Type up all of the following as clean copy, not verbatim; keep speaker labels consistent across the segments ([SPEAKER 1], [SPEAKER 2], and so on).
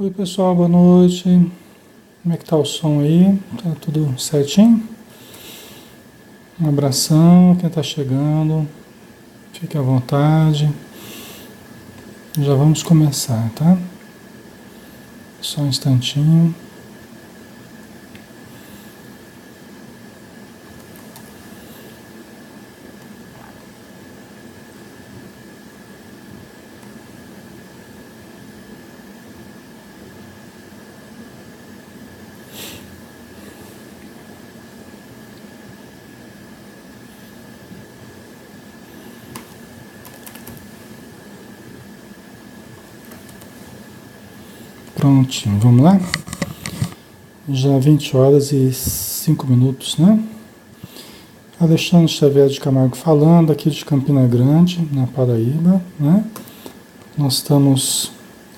[SPEAKER 1] Oi pessoal, boa noite. Como é que tá o som aí? Tá tudo certinho? Um abração, quem tá chegando, fique à vontade. Já vamos começar, tá? Só um instantinho. Prontinho, vamos lá? Já 20 horas e 5 minutos, né? Alexandre Xavier de Camargo falando, aqui de Campina Grande, na Paraíba, né? Nós estamos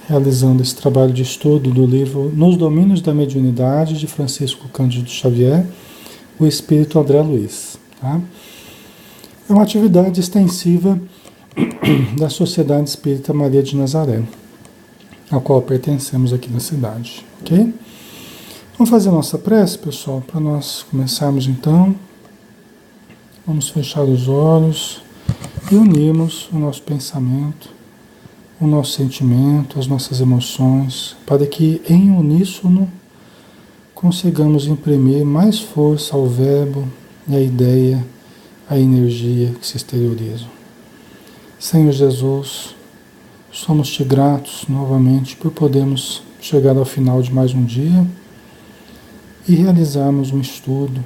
[SPEAKER 1] realizando esse trabalho de estudo do livro Nos Domínios da Mediunidade, de Francisco Cândido Xavier, o Espírito André Luiz. Tá? É uma atividade extensiva da Sociedade Espírita Maria de Nazaré, a qual pertencemos aqui na cidade. Ok? Vamos fazer a nossa prece, pessoal, para nós começarmos então. Vamos fechar os olhos e unirmos o nosso pensamento, o nosso sentimento, as nossas emoções, para que em uníssono consigamos imprimir mais força ao verbo e à ideia, à energia que se exteriorizam. Senhor Jesus, somos-te gratos novamente por podermos chegar ao final de mais um dia e realizarmos um estudo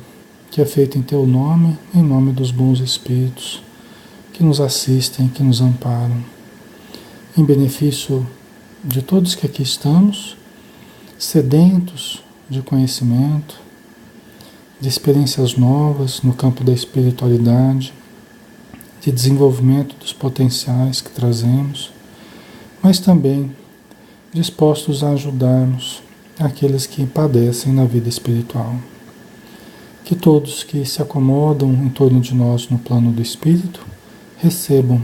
[SPEAKER 1] que é feito em Teu nome, em nome dos bons espíritos que nos assistem, que nos amparam, em benefício de todos que aqui estamos, sedentos de conhecimento, de experiências novas no campo da espiritualidade, de desenvolvimento dos potenciais que trazemos, mas também dispostos a ajudarmos aqueles que padecem na vida espiritual. Que todos que se acomodam em torno de nós no plano do espírito recebam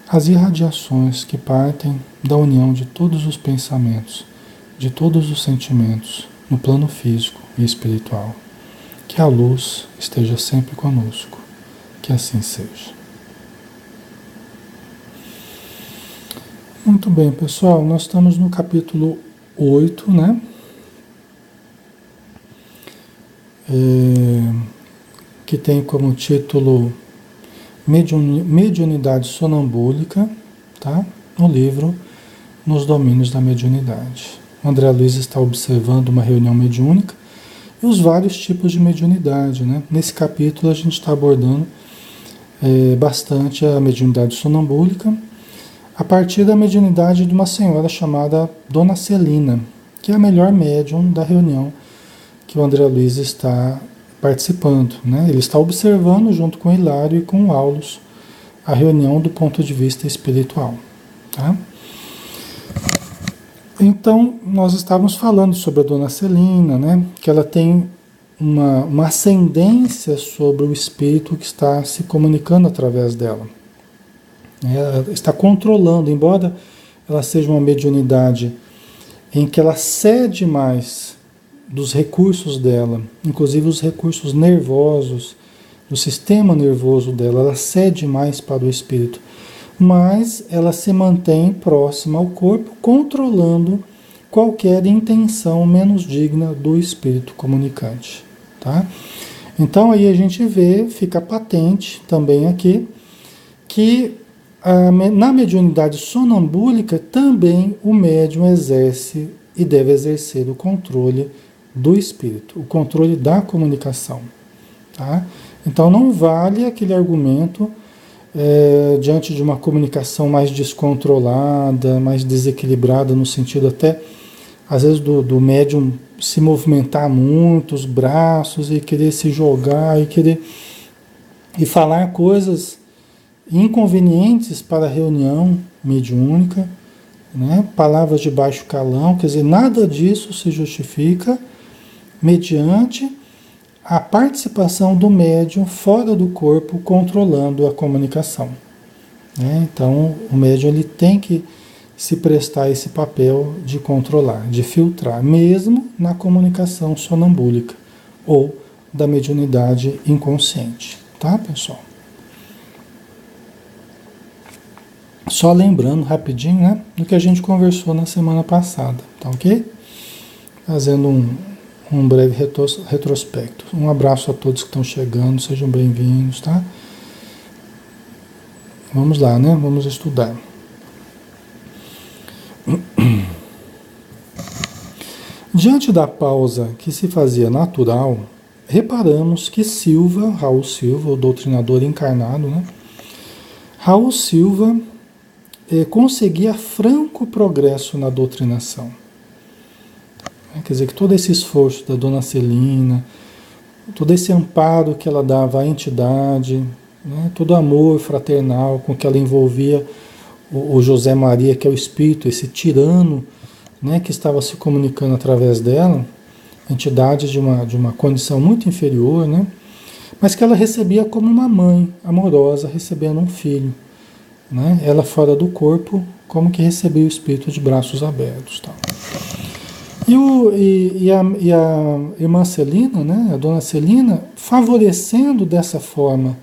[SPEAKER 1] as irradiações que partem da união de todos os pensamentos, de todos os sentimentos, no plano físico e espiritual. Que a luz esteja sempre conosco. Que assim seja. Muito bem, pessoal. Nós estamos no capítulo 8, né? Que tem como título Mediunidade Sonambúlica, tá? No livro Nos Domínios da Mediunidade. O André Luiz está observando uma reunião mediúnica e os vários tipos de mediunidade, né? Nesse capítulo a gente está abordando bastante a mediunidade sonambúlica a partir da mediunidade de uma senhora chamada Dona Celina, que é a melhor médium da reunião que o André Luiz está participando, né? Ele está observando junto com o Hilário e com o Aulus a reunião do ponto de vista espiritual, tá? Então, nós estávamos falando sobre a Dona Celina, né? Que ela tem uma ascendência sobre o espírito que está se comunicando através dela. Ela está controlando, embora ela seja uma mediunidade em que ela cede mais dos recursos dela, inclusive os recursos nervosos, do sistema nervoso dela, ela cede mais para o espírito, mas ela se mantém próxima ao corpo, controlando qualquer intenção menos digna do espírito comunicante, tá? Então aí a gente vê, fica patente também aqui, que na mediunidade sonambúlica também o médium exerce e deve exercer o controle do espírito, o controle da comunicação, tá? Então não vale aquele argumento diante de uma comunicação mais descontrolada, mais desequilibrada, no sentido até, às vezes, do médium se movimentar muito, os braços, e querer se jogar, e falar coisas inconvenientes para a reunião mediúnica, né? Palavras de baixo calão, quer dizer, nada disso se justifica mediante a participação do médium fora do corpo controlando a comunicação, né? Então o médium ele tem que se prestar esse papel de controlar, de filtrar, mesmo na comunicação sonambúlica ou da mediunidade inconsciente, tá, pessoal? Só lembrando rapidinho, né, do que a gente conversou na semana passada, tá ok? Fazendo um breve retrospecto. Um abraço a todos que estão chegando, sejam bem-vindos, tá? Vamos lá, né? Vamos estudar. Diante da pausa que se fazia natural, reparamos que Raul Silva, o doutrinador encarnado, né? Raul Silva conseguia franco progresso na doutrinação. Quer dizer que todo esse esforço da Dona Celina, todo esse amparo que ela dava à entidade, né, todo o amor fraternal com que ela envolvia o José Maria, que é o espírito, esse tirano, né, que estava se comunicando através dela, entidade de uma condição muito inferior, né, mas que ela recebia como uma mãe amorosa recebendo um filho. Né, ela fora do corpo, como que recebia o espírito de braços abertos. Tal. E a irmã Celina, né, a Dona Celina, favorecendo dessa forma,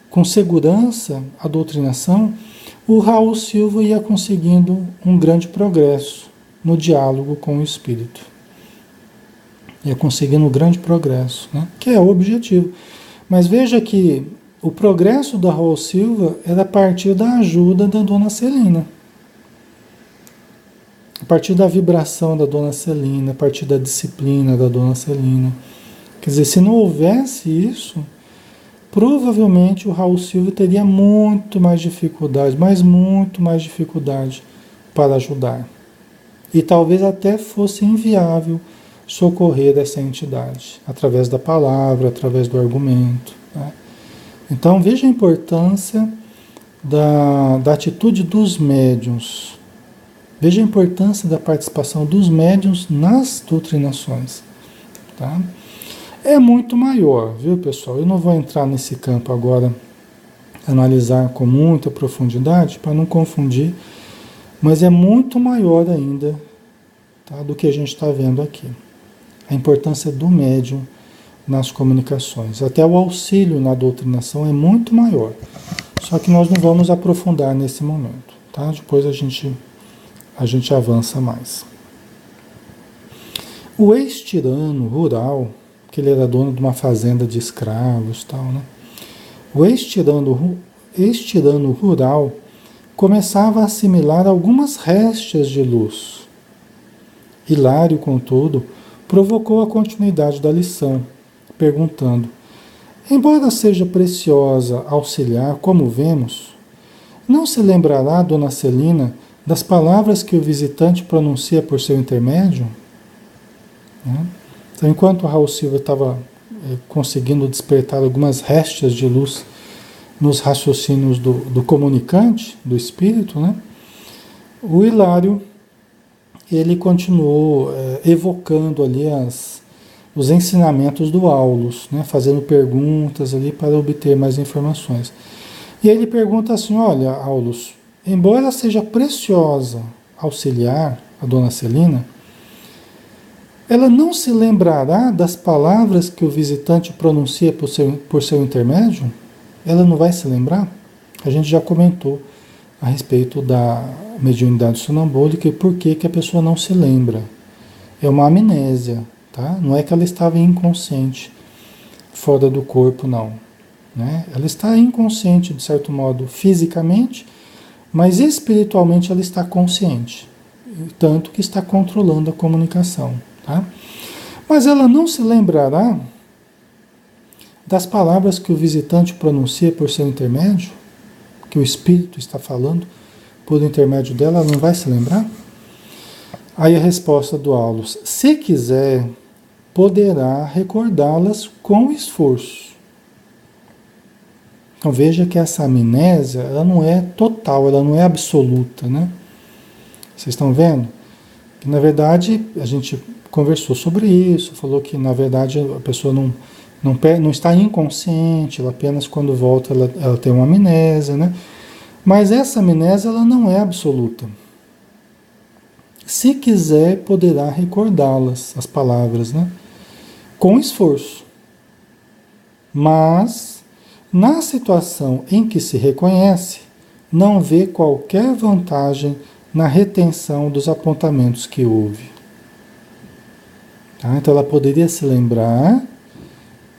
[SPEAKER 1] com segurança, a doutrinação, o Raul Silva ia conseguindo um grande progresso no diálogo com o espírito. Ia conseguindo um grande progresso, né, que é o objetivo. Mas veja que o progresso da Raul Silva era a partir da ajuda da Dona Celina. A partir da vibração da Dona Celina, a partir da disciplina da Dona Celina. Quer dizer, se não houvesse isso, provavelmente o Raul Silva teria muito mais dificuldade, mas muito mais dificuldade para ajudar. E talvez até fosse inviável socorrer essa entidade, através da palavra, através do argumento. Né? Então veja a importância da atitude dos médiuns. Veja a importância da participação dos médiuns nas doutrinações. Tá? É muito maior, viu, pessoal? Eu não vou entrar nesse campo agora, analisar com muita profundidade, para não confundir, mas é muito maior ainda, tá, do que a gente está vendo aqui. A importância do médium nas comunicações. Até o auxílio na doutrinação é muito maior. Só que nós não vamos aprofundar nesse momento, tá? Depois a gente avança mais. O ex-tirano rural, que ele era dono de uma fazenda de escravos, tal, né? O ex-tirano rural começava a assimilar algumas restas de luz. Hilário, contudo, provocou a continuidade da lição, perguntando: embora seja preciosa auxiliar, como vemos, não se lembrará Dona Celina das palavras que o visitante pronuncia por seu intermédio? Então, enquanto o Raul Silva estava conseguindo despertar algumas restas de luz nos raciocínios do comunicante, do espírito, né? O Hilário, ele continuou evocando ali os ensinamentos do Aulus, né? Fazendo perguntas ali para obter mais informações. E ele pergunta assim: olha, Aulus, embora seja preciosa auxiliar a Dona Celina, ela não se lembrará das palavras que o visitante pronuncia por seu intermédio? Ela não vai se lembrar? A gente já comentou a respeito da mediunidade sonambúlica e por que a pessoa não se lembra. É uma amnésia, tá? Não é que ela estava inconsciente, fora do corpo, não. Né? Ela está inconsciente, de certo modo, fisicamente, mas espiritualmente ela está consciente, tanto que está controlando a comunicação. Tá? Mas ela não se lembrará das palavras que o visitante pronuncia por seu intermédio, que o espírito está falando por intermédio dela, ela não vai se lembrar? Aí a resposta do Aulus: se quiser, poderá recordá-las com esforço. Então veja que essa amnésia, ela não é total, ela não é absoluta, né? Vocês estão vendo? Que, na verdade, a gente conversou sobre isso, falou que, na verdade, a pessoa não está inconsciente, ela apenas quando volta ela tem uma amnésia, né? Mas essa amnésia ela não é absoluta. Se quiser, poderá recordá-las, as palavras, né? Com esforço. Mas, na situação em que se reconhece, não vê qualquer vantagem na retenção dos apontamentos que houve. Tá? Então ela poderia se lembrar,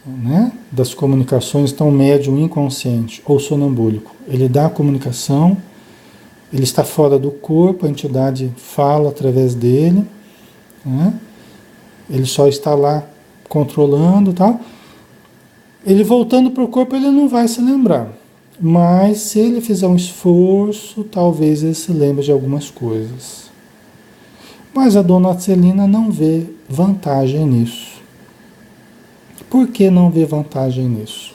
[SPEAKER 1] né, das comunicações, então médium inconsciente ou sonambúlico. Ele dá a comunicação, ele está fora do corpo, a entidade fala através dele, né? Ele só está lá controlando, tal. Ele voltando para o corpo, ele não vai se lembrar. Mas se ele fizer um esforço, talvez ele se lembre de algumas coisas. Mas a dona Celina não vê vantagem nisso. Por que não vê vantagem nisso?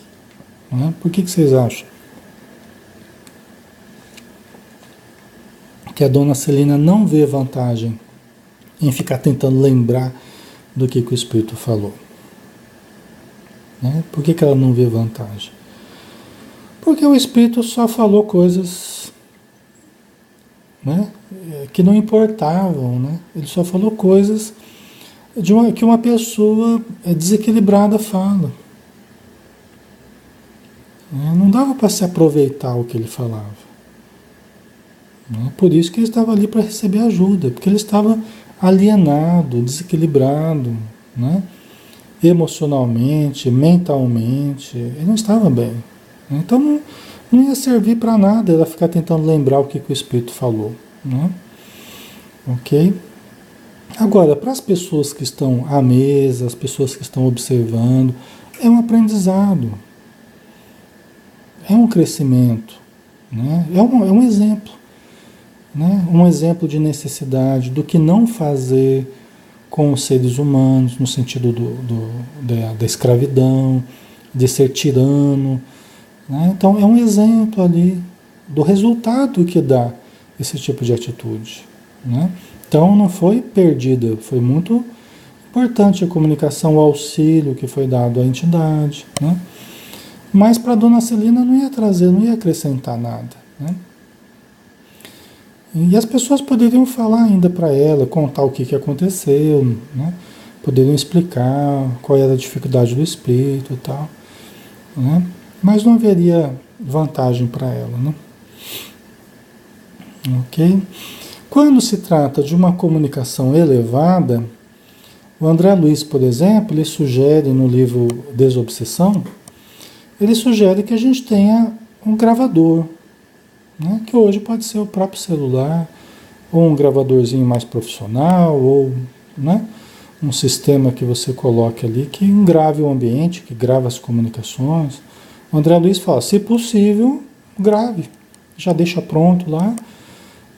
[SPEAKER 1] Né? Por que vocês acham? Que a dona Celina não vê vantagem em ficar tentando lembrar do que o Espírito falou. Né? Por que ela não vê vantagem? Porque o Espírito só falou coisas, né, que não importavam. Né? Ele só falou coisas que uma pessoa desequilibrada fala. Não dava para se aproveitar o que ele falava. Por isso que ele estava ali para receber ajuda, porque ele estava alienado, desequilibrado, né? Emocionalmente, mentalmente, ele não estava bem. Então não ia servir para nada ela ficar tentando lembrar o que o Espírito falou. Né? Ok? Agora, para as pessoas que estão à mesa, as pessoas que estão observando, é um aprendizado, é um crescimento, né? É um exemplo. Né? Um exemplo de necessidade do que não fazer com os seres humanos, no sentido da escravidão, de ser tirano. Né? Então, é um exemplo ali do resultado que dá esse tipo de atitude. Né? Então, não foi perdida, foi muito importante a comunicação, o auxílio que foi dado à entidade. Né? Mas para a dona Celina não ia trazer, não ia acrescentar nada. Né? E as pessoas poderiam falar ainda para ela, contar o que aconteceu, né? Poderiam explicar qual era a dificuldade do espírito e tal, né? Mas não haveria vantagem para ela, né? Ok? Quando se trata de uma comunicação elevada, o André Luiz, por exemplo, ele sugere no livro Desobsessão, ele sugere que a gente tenha um gravador, né, que hoje pode ser o próprio celular, ou um gravadorzinho mais profissional, ou, né, um sistema que você coloque ali que grave o ambiente, que grave as comunicações. O André Luiz fala, se possível, grave, já deixa pronto lá,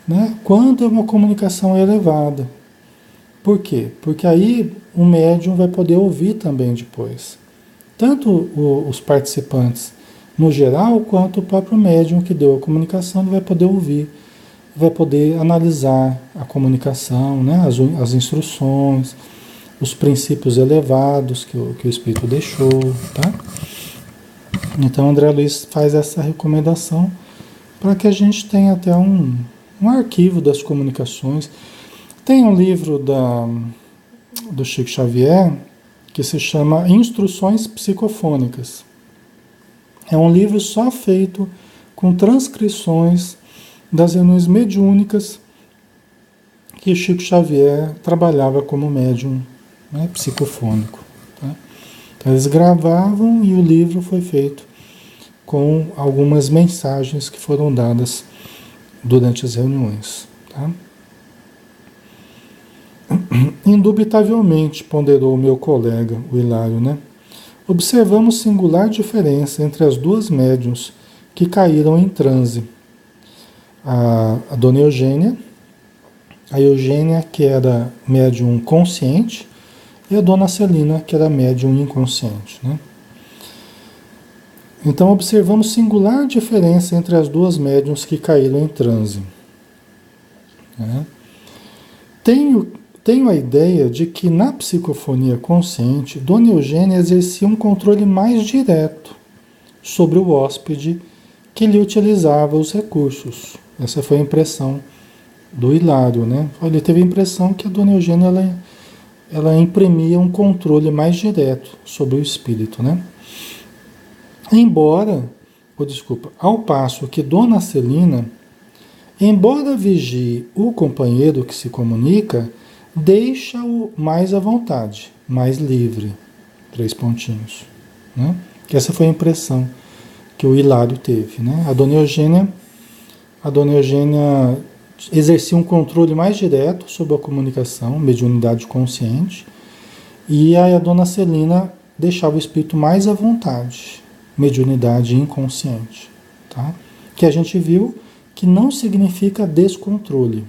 [SPEAKER 1] né, quando é uma comunicação elevada. Por quê? Porque aí o médium vai poder ouvir também depois. Tanto os participantes no geral, quanto o próprio médium que deu a comunicação, ele vai poder ouvir, vai poder analisar a comunicação, né, as instruções, os princípios elevados que o Espírito deixou. Tá? Então, André Luiz faz essa recomendação para que a gente tenha até um arquivo das comunicações. Tem um livro do Chico Xavier que se chama Instruções Psicofônicas. É um livro só feito com transcrições das reuniões mediúnicas que Chico Xavier trabalhava como médium, né, psicofônico. Tá? Então, eles gravavam e o livro foi feito com algumas mensagens que foram dadas durante as reuniões. Tá? Indubitavelmente, ponderou o meu colega, o Hilário, né? Observamos singular diferença entre as duas médiuns que caíram em transe. A dona Eugênia, a Eugênia, que era médium consciente, e a dona Celina, que era médium inconsciente. Né? Então, observamos singular diferença entre as duas médiuns que caíram em transe. Né? Tenho a ideia de que na psicofonia consciente, Dona Eugênia exercia um controle mais direto sobre o hóspede que lhe utilizava os recursos. Essa foi a impressão do Hilário, né? Ele teve a impressão que a dona Eugênia ela imprimia um controle mais direto sobre o espírito, né? Ao passo que dona Celina, embora vigie o companheiro que se comunica, deixa-o mais à vontade, mais livre. 3 pontinhos, né? Que essa foi a impressão que o Hilário teve, né? A dona Eugênia exercia um controle mais direto sobre a comunicação, mediunidade consciente, e a dona Celina deixava o espírito mais à vontade, mediunidade inconsciente, tá? Que a gente viu que não significa descontrole.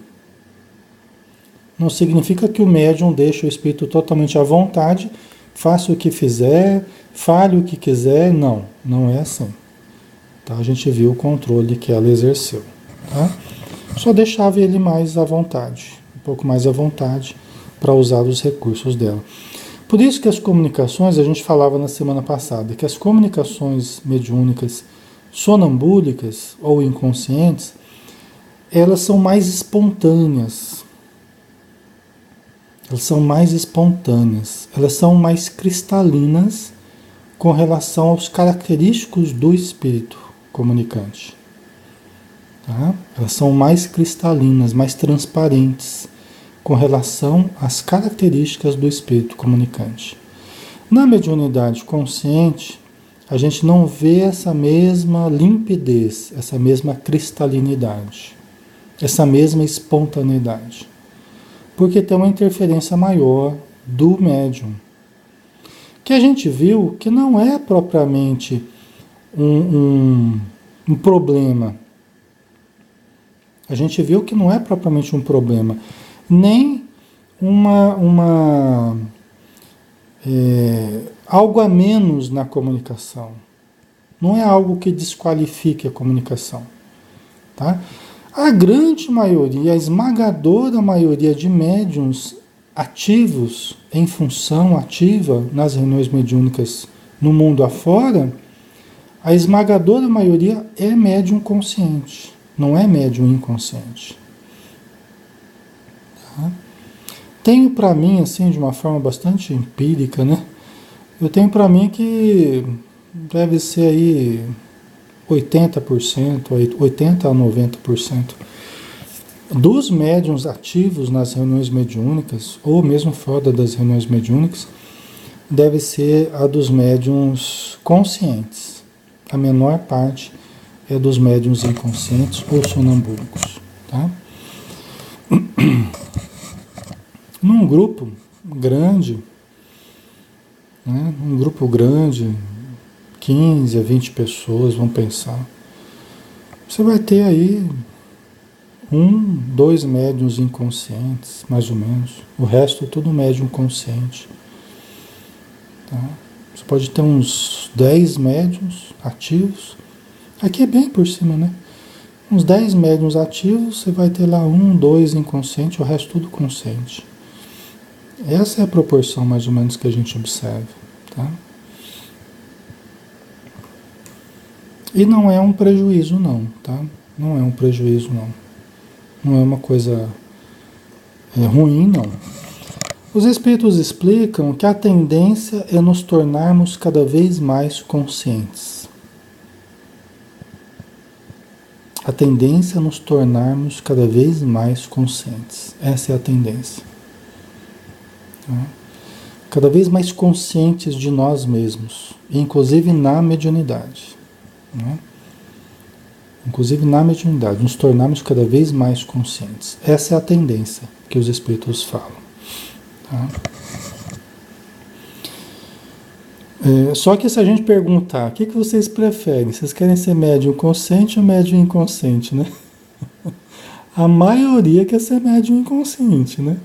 [SPEAKER 1] Não significa que o médium deixa o espírito totalmente à vontade, faça o que fizer, fale o que quiser. Não, não é assim. Tá? A gente viu o controle que ela exerceu. Tá? Só deixava ele mais à vontade, um pouco mais à vontade para usar os recursos dela. Por isso que as comunicações, a gente falava na semana passada, que as comunicações mediúnicas sonambúlicas ou inconscientes, elas são mais espontâneas. Elas são mais espontâneas, elas são mais cristalinas com relação aos característicos do espírito comunicante. Tá? Elas são mais cristalinas, mais transparentes com relação às características do espírito comunicante. Na mediunidade consciente, a gente não vê essa mesma limpidez, essa mesma cristalinidade, essa mesma espontaneidade. Porque tem uma interferência maior do médium. Que a gente viu que não é propriamente um problema. A gente viu que não é propriamente um problema, nem algo a menos na comunicação. Não é algo que desqualifique a comunicação. Tá? A grande maioria, a esmagadora maioria de médiuns ativos, em função ativa, nas reuniões mediúnicas no mundo afora, a esmagadora maioria é médium consciente, não é médium inconsciente. Tá? Tenho para mim, assim, de uma forma bastante empírica, né? Eu tenho para mim que deve ser aí 80%, 80% a 90% dos médiuns ativos nas reuniões mediúnicas, ou mesmo fora das reuniões mediúnicas, deve ser a dos médiuns conscientes. A menor parte é dos médiuns inconscientes ou sonambúlicos. Tá? Num grupo grande, né, 15 a 20 pessoas, vão pensar, você vai ter aí 2 médiuns inconscientes, mais ou menos. O resto é tudo médium consciente. Tá? Você pode ter uns 10 médiuns ativos. Aqui é bem por cima, né? Uns 10 médiuns ativos, você vai ter lá 2 inconscientes, o resto tudo consciente. Essa é a proporção mais ou menos que a gente observa. Tá? E não é um prejuízo não, tá? Não é um prejuízo não. Não é uma coisa ruim, não. Os espíritos explicam que a tendência é nos tornarmos cada vez mais conscientes. A tendência é nos tornarmos cada vez mais conscientes. Essa é a tendência. Tá? Cada vez mais conscientes de nós mesmos, inclusive na mediunidade. Né? Inclusive na mediunidade, nos tornarmos cada vez mais conscientes. Essa é a tendência que os espíritos falam. Tá? Só que se a gente perguntar, o que vocês preferem? Vocês querem ser médium consciente ou médium inconsciente, né? A maioria quer ser médium inconsciente, né?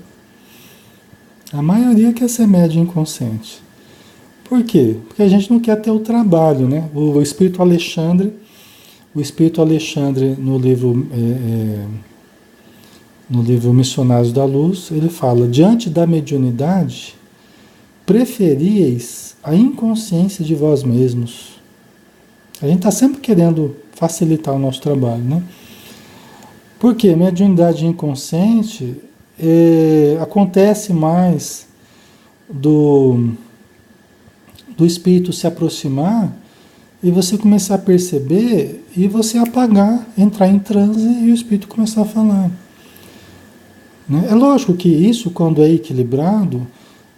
[SPEAKER 1] A maioria quer ser médium inconsciente. Por quê? Porque a gente não quer ter o trabalho, né? O Espírito Alexandre, no livro Missionários da Luz, ele fala, diante da mediunidade, preferíeis a inconsciência de vós mesmos. A gente está sempre querendo facilitar o nosso trabalho, né? Porque mediunidade inconsciente acontece mais do, do espírito se aproximar e você começar a perceber e você apagar, entrar em transe e o espírito começar a falar. Né? É lógico que isso, quando é equilibrado,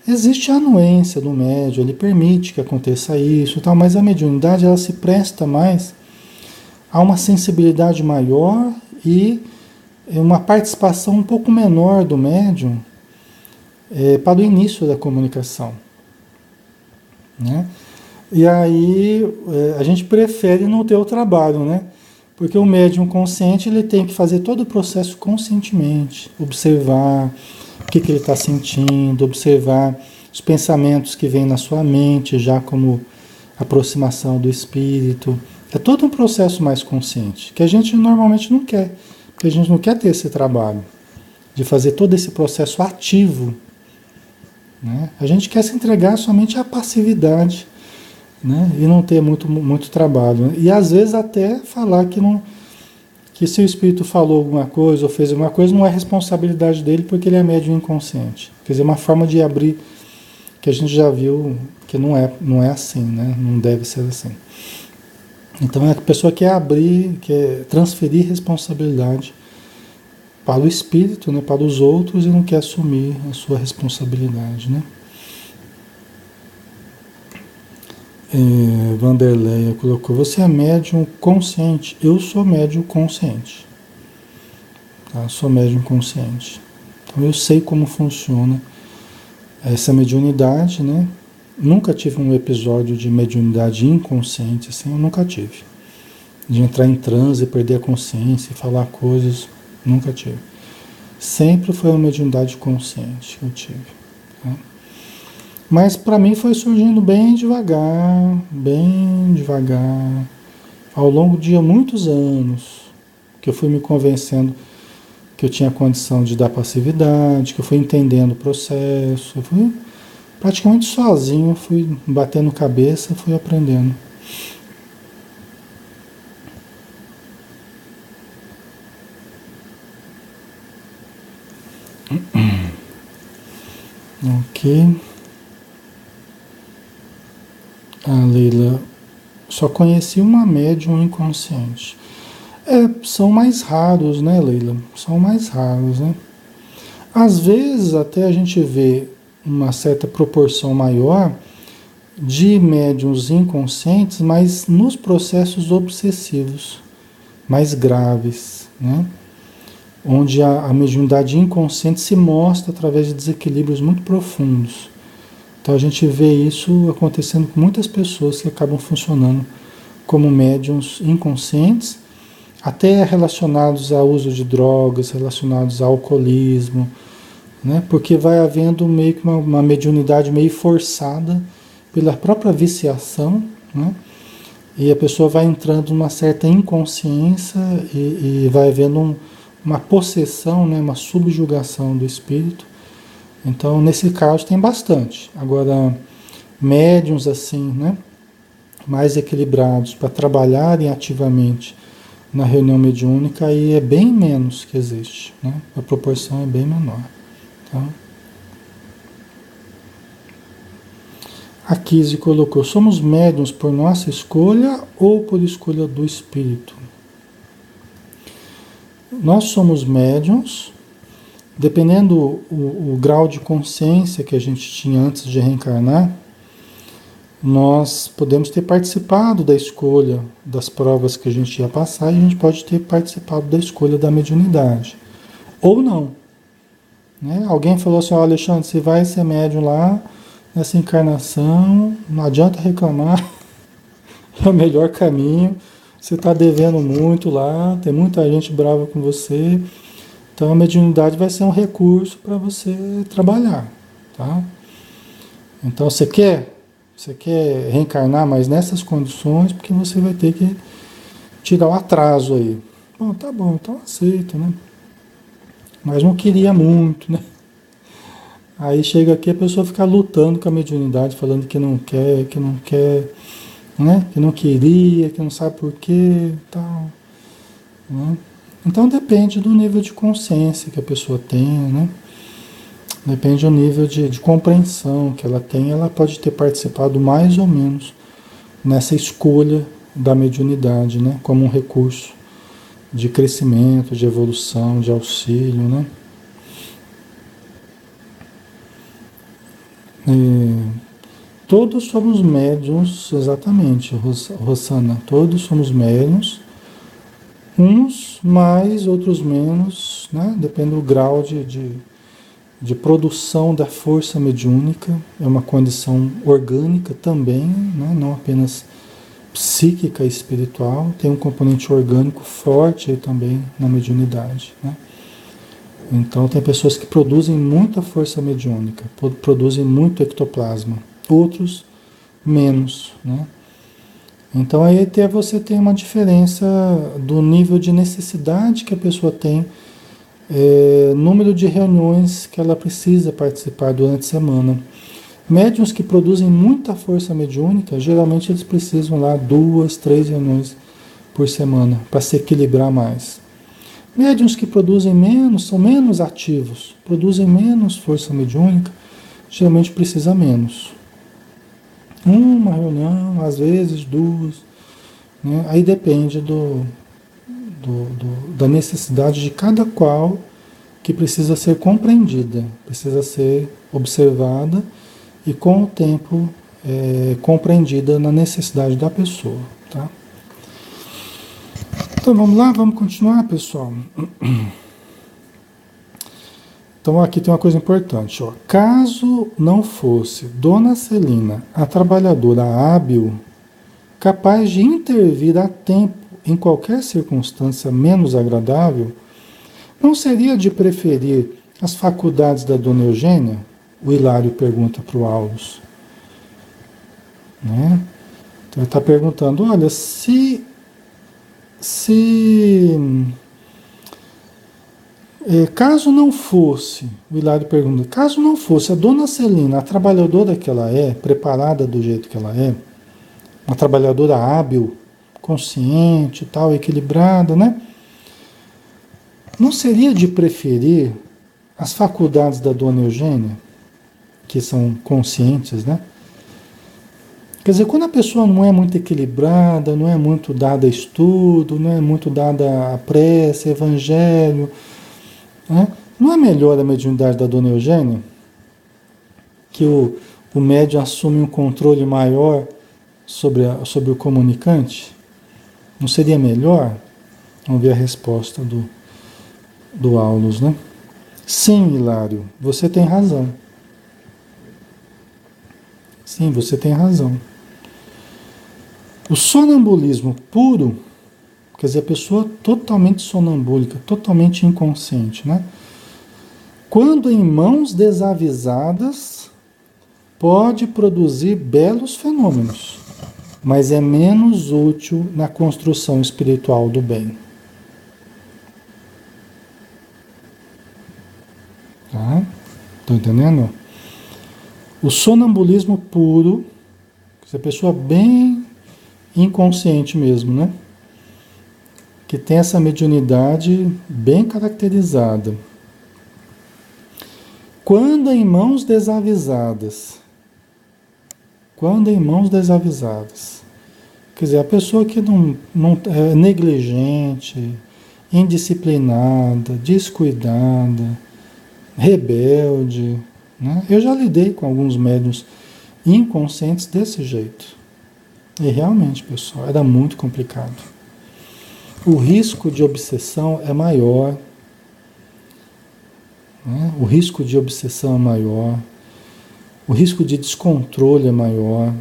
[SPEAKER 1] existe a anuência do médium, ele permite que aconteça isso, tal, mas a mediunidade ela se presta mais a uma sensibilidade maior e uma participação um pouco menor do médium para o início da comunicação. Né? E aí a gente prefere não ter o trabalho, né? Porque o médium consciente ele tem que fazer todo o processo conscientemente, observar o que ele está sentindo, observar os pensamentos que vêm na sua mente, já como aproximação do espírito. É todo um processo mais consciente, que a gente normalmente não quer, porque a gente não quer ter esse trabalho de fazer todo esse processo ativo. Né? A gente quer se entregar somente à passividade, né? E não ter muito trabalho. Né? E às vezes até falar que se o espírito falou alguma coisa ou fez alguma coisa, não é responsabilidade dele porque ele é médium inconsciente. Quer dizer, uma forma de abrir, que a gente já viu que não é assim, né? Não deve ser assim. Então a pessoa quer abrir, quer transferir responsabilidade para o espírito, né? Para os outros e não quer assumir a sua responsabilidade, né? Vanderleia colocou, você é médium consciente? Eu sou médium consciente. Tá? Sou médium consciente. Então eu sei como funciona essa mediunidade, né? Nunca tive um episódio de mediunidade inconsciente, assim, eu nunca tive. De entrar em transe, perder a consciência, falar coisas, nunca tive. Sempre foi uma mediunidade consciente que eu tive. Tá? Mas para mim foi surgindo bem devagar, ao longo de muitos anos, que eu fui me convencendo que eu tinha condição de dar passividade, que eu fui entendendo o processo, eu fui praticamente sozinho, fui batendo cabeça, fui aprendendo. Ok. A Leila, só conheci uma médium inconsciente. São mais raros, né, Leila? São mais raros, né? Às vezes até a gente vê uma certa proporção maior de médiuns inconscientes, mas nos processos obsessivos, mais graves, né? Onde a mediunidade inconsciente se mostra através de desequilíbrios muito profundos. Então a gente vê isso acontecendo com muitas pessoas que acabam funcionando como médiuns inconscientes, até relacionados ao uso de drogas, relacionados ao alcoolismo, né? Porque vai havendo meio que uma mediunidade meio forçada pela própria viciação, né? E a pessoa vai entrando numa certa inconsciência e vai havendo uma possessão, né? Uma subjugação do espírito. Então, nesse caso, tem bastante. Agora, médiuns assim, né? Mais equilibrados para trabalharem ativamente na reunião mediúnica, aí é bem menos que existe, né? A proporção é bem menor. Tá? A Kise colocou, somos médiuns por nossa escolha ou por escolha do espírito? Nós somos médiuns, dependendo o grau de consciência que a gente tinha antes de reencarnar, nós podemos ter participado da escolha das provas que a gente ia passar e a gente pode ter participado da escolha da mediunidade. Ou não. Né? Alguém falou assim, Alexandre, você vai ser médium lá nessa encarnação, não adianta reclamar, é o melhor caminho, você está devendo muito lá, tem muita gente brava com você, então a mediunidade vai ser um recurso para você trabalhar. Tá? Então você quer reencarnar, mas nessas condições, porque você vai ter que tirar o atraso aí. Bom, tá bom, então aceito, né? Mas não queria muito, né? Aí chega aqui a pessoa fica lutando com a mediunidade, falando que não quer, né? Que não queria, que não sabe por quê, tal, né? Então depende do nível de consciência que a pessoa tenha, né? Depende do nível de compreensão que ela tem. Ela pode ter participado mais ou menos nessa escolha da mediunidade, né? Como um recurso de crescimento, de evolução, de auxílio, né? Todos somos médiuns, exatamente, Rosana. Todos somos médiuns, uns mais, outros menos, né? Depende do grau de produção da força mediúnica. É uma condição orgânica também, né? Não apenas psíquica e espiritual. Tem um componente orgânico forte aí também na mediunidade, né? Então tem pessoas que produzem muita força mediúnica, produzem muito ectoplasma, outros menos, né? Então aí você tem uma diferença do nível de necessidade que a pessoa tem, número de reuniões que ela precisa participar durante a semana. Médiuns que produzem muita força mediúnica, geralmente eles precisam lá 2, 3 reuniões por semana para se equilibrar mais. Médiuns que produzem menos, são menos ativos, produzem menos força mediúnica, geralmente precisa menos. Uma reunião, às vezes 2, né? Aí depende da necessidade de cada qual, que precisa ser compreendida, precisa ser observada e com o tempo compreendida na necessidade da pessoa, tá? Então vamos lá, vamos continuar, pessoal. Então aqui tem uma coisa importante, ó. Caso não fosse Dona Celina a trabalhadora hábil, capaz de intervir a tempo em qualquer circunstância menos agradável, não seria de preferir as faculdades da Dona Eugênia? O Hilário pergunta para o Aulus. Né? Então ele está perguntando, olha, caso não fosse, o Hilário pergunta, caso não fosse a Dona Celina, a trabalhadora que ela é, preparada do jeito que ela é, uma trabalhadora hábil, consciente, tal, equilibrada, né? Não seria de preferir as faculdades da Dona Eugênia, que são conscientes, né? Quer dizer, quando a pessoa não é muito equilibrada, não é muito dada a estudo, não é muito dada a prece, evangelho, né? Não é melhor a mediunidade da Dona Eugênia? Que o médium assume um controle maior sobre o comunicante? Não seria melhor? Vamos ver a resposta do Aulus, né? Sim, Hilário, você tem razão. Sim, você tem razão. O sonambulismo puro, quer dizer, a pessoa totalmente sonambúlica, totalmente inconsciente, né? Quando em mãos desavisadas, pode produzir belos fenômenos, mas é menos útil na construção espiritual do bem. Tá? Estão entendendo? O sonambulismo puro, essa pessoa bem inconsciente mesmo, né? Que tem essa mediunidade bem caracterizada. Quando em mãos desavisadas, quer dizer, a pessoa que não é negligente, indisciplinada, descuidada, rebelde, né? Eu já lidei com alguns médiuns inconscientes desse jeito. E realmente, pessoal, era muito complicado. O risco de obsessão é maior, né? O risco de obsessão é maior, o risco de descontrole é maior.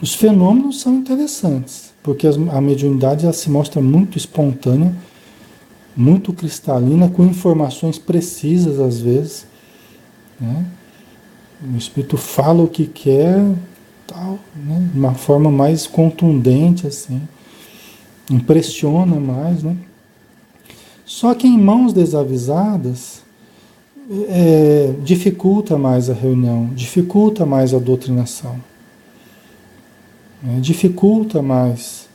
[SPEAKER 1] Os fenômenos são interessantes, porque a mediunidade ela se mostra muito espontânea, muito cristalina, com informações precisas às vezes, né? O espírito fala o que quer, tal, né? De uma forma mais contundente, assim, impressiona mais, né? Só que em mãos desavisadas dificulta mais a reunião, dificulta mais a doutrinação, dificulta mais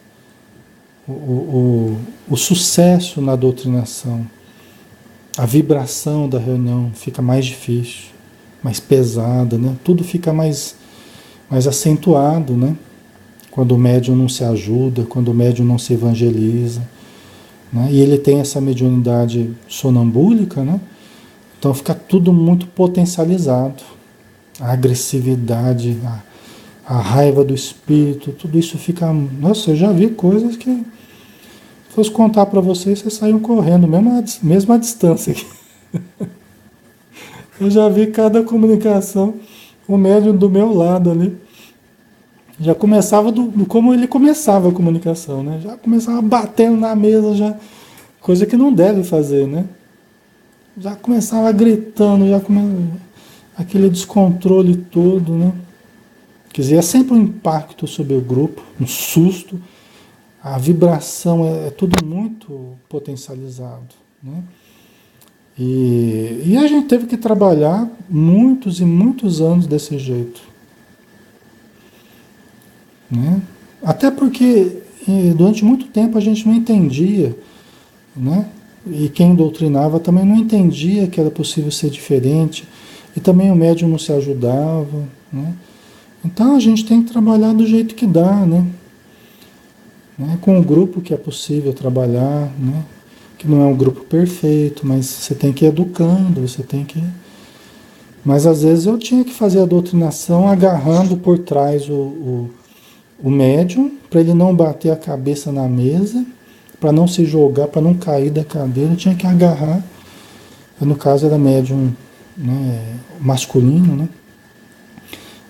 [SPEAKER 1] o sucesso na doutrinação, a vibração da reunião fica mais difícil, mais pesada, né? Tudo fica mais acentuado, né? Quando o médium não se ajuda, quando o médium não se evangeliza, né? E ele tem essa mediunidade sonambúlica, né? Então fica tudo muito potencializado. A agressividade, a raiva do espírito, tudo isso fica... Nossa, eu já vi coisas que, se fosse contar para vocês, vocês saíam correndo, mesmo à distância aqui. Eu já vi cada comunicação, o médium do meu lado ali. Já começava como ele começava a comunicação, né? Já começava batendo na mesa, já, coisa que não deve fazer, né? Já começava gritando, aquele descontrole todo, né? Quer dizer, é sempre um impacto sobre o grupo, um susto, a vibração é tudo muito potencializado, né? E a gente teve que trabalhar muitos e muitos anos desse jeito, né? Até porque durante muito tempo a gente não entendia, né? E quem doutrinava também não entendia que era possível ser diferente, e também o médium não se ajudava, né? Então a gente tem que trabalhar do jeito que dá, né? Com o grupo que é possível trabalhar, né? Que não é um grupo perfeito, mas você tem que ir educando, você tem que... Mas às vezes eu tinha que fazer a doutrinação agarrando por trás o médium, para ele não bater a cabeça na mesa, para não se jogar, para não cair da cadeira, eu tinha que agarrar. No caso era médium, né, masculino, né?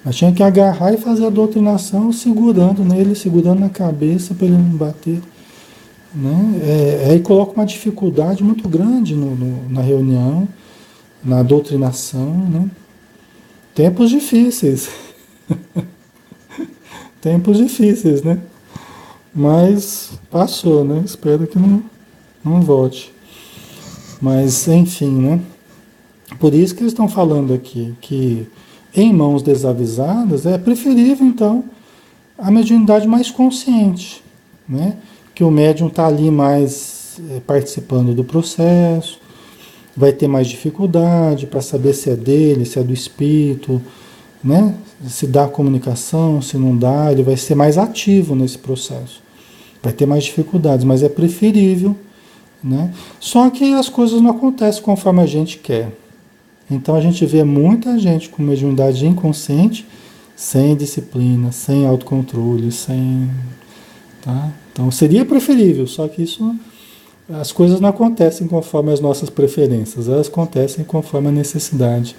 [SPEAKER 1] Mas tinha que agarrar e fazer a doutrinação segurando nele, segurando na cabeça para ele não bater, né? Aí coloca uma dificuldade muito grande na reunião, na doutrinação, né? Tempos difíceis. Tempos difíceis, né? Mas passou, né? Espero que não volte. Mas, enfim, né? Por isso que eles estão falando aqui, que em mãos desavisadas é preferível, então, a mediunidade mais consciente, né? Que o médium está ali mais participando do processo, vai ter mais dificuldade para saber se é dele, se é do espírito, né? Se dá comunicação, se não dá, ele vai ser mais ativo nesse processo. Vai ter mais dificuldades, mas é preferível, né? Só que as coisas não acontecem conforme a gente quer. Então a gente vê muita gente com mediunidade inconsciente, sem disciplina, sem autocontrole, sem... Tá? Então seria preferível, só que as coisas não acontecem conforme as nossas preferências, elas acontecem conforme a necessidade.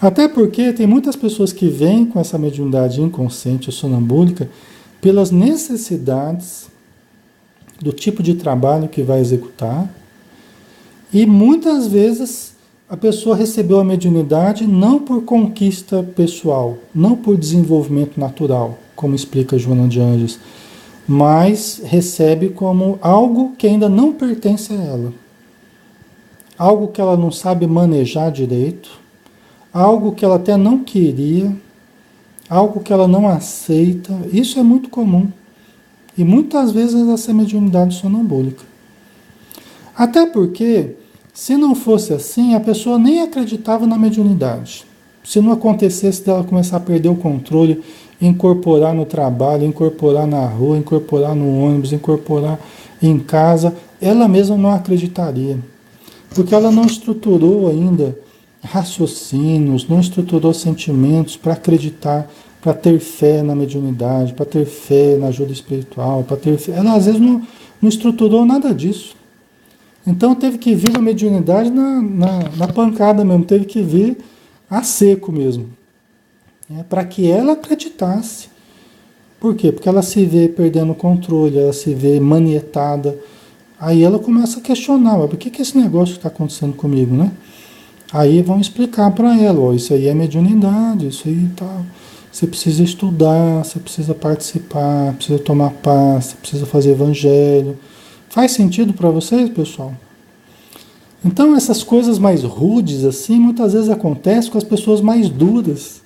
[SPEAKER 1] Até porque tem muitas pessoas que vêm com essa mediunidade inconsciente ou sonambúlica pelas necessidades do tipo de trabalho que vai executar, e muitas vezes a pessoa recebeu a mediunidade não por conquista pessoal, não por desenvolvimento natural, como explica Joana de Anjos, mas recebe como algo que ainda não pertence a ela. Algo que ela não sabe manejar direito, algo que ela até não queria, algo que ela não aceita. Isso é muito comum. E muitas vezes essa é mediunidade sonambúlica. Até porque, se não fosse assim, a pessoa nem acreditava na mediunidade. Se não acontecesse dela começar a perder o controle, incorporar no trabalho, incorporar na rua, incorporar no ônibus, incorporar em casa, ela mesma não acreditaria. Porque ela não estruturou ainda raciocínios, não estruturou sentimentos para acreditar, para ter fé na mediunidade, para ter fé na ajuda espiritual, para ter fé. Ela às vezes não estruturou nada disso. Então teve que vir a mediunidade na pancada mesmo, teve que vir a seco mesmo, para que ela acreditasse. Por quê? Porque ela se vê perdendo o controle, ela se vê manietada. Aí ela começa a questionar, mas por que esse negócio está acontecendo comigo, né? Aí vão explicar para ela, ó, isso aí é mediunidade, isso aí tá. Você precisa estudar, você precisa participar, precisa tomar passe, precisa fazer evangelho. Faz sentido para vocês, pessoal? Então essas coisas mais rudes assim, muitas vezes acontecem com as pessoas mais duras.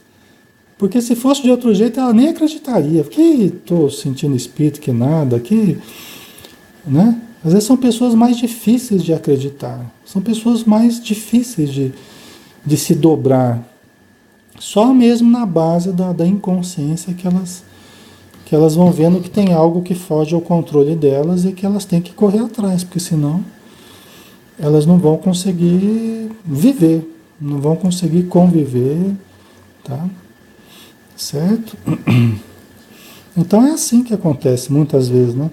[SPEAKER 1] Porque se fosse de outro jeito, ela nem acreditaria. Que estou sentindo espírito, que nada, que... né? Às vezes são pessoas mais difíceis de acreditar, são pessoas mais difíceis de se dobrar, só mesmo na base da inconsciência que elas vão vendo que tem algo que foge ao controle delas e que elas têm que correr atrás, porque senão elas não vão conseguir viver, não vão conseguir conviver, tá? Certo? Então é assim que acontece muitas vezes, né?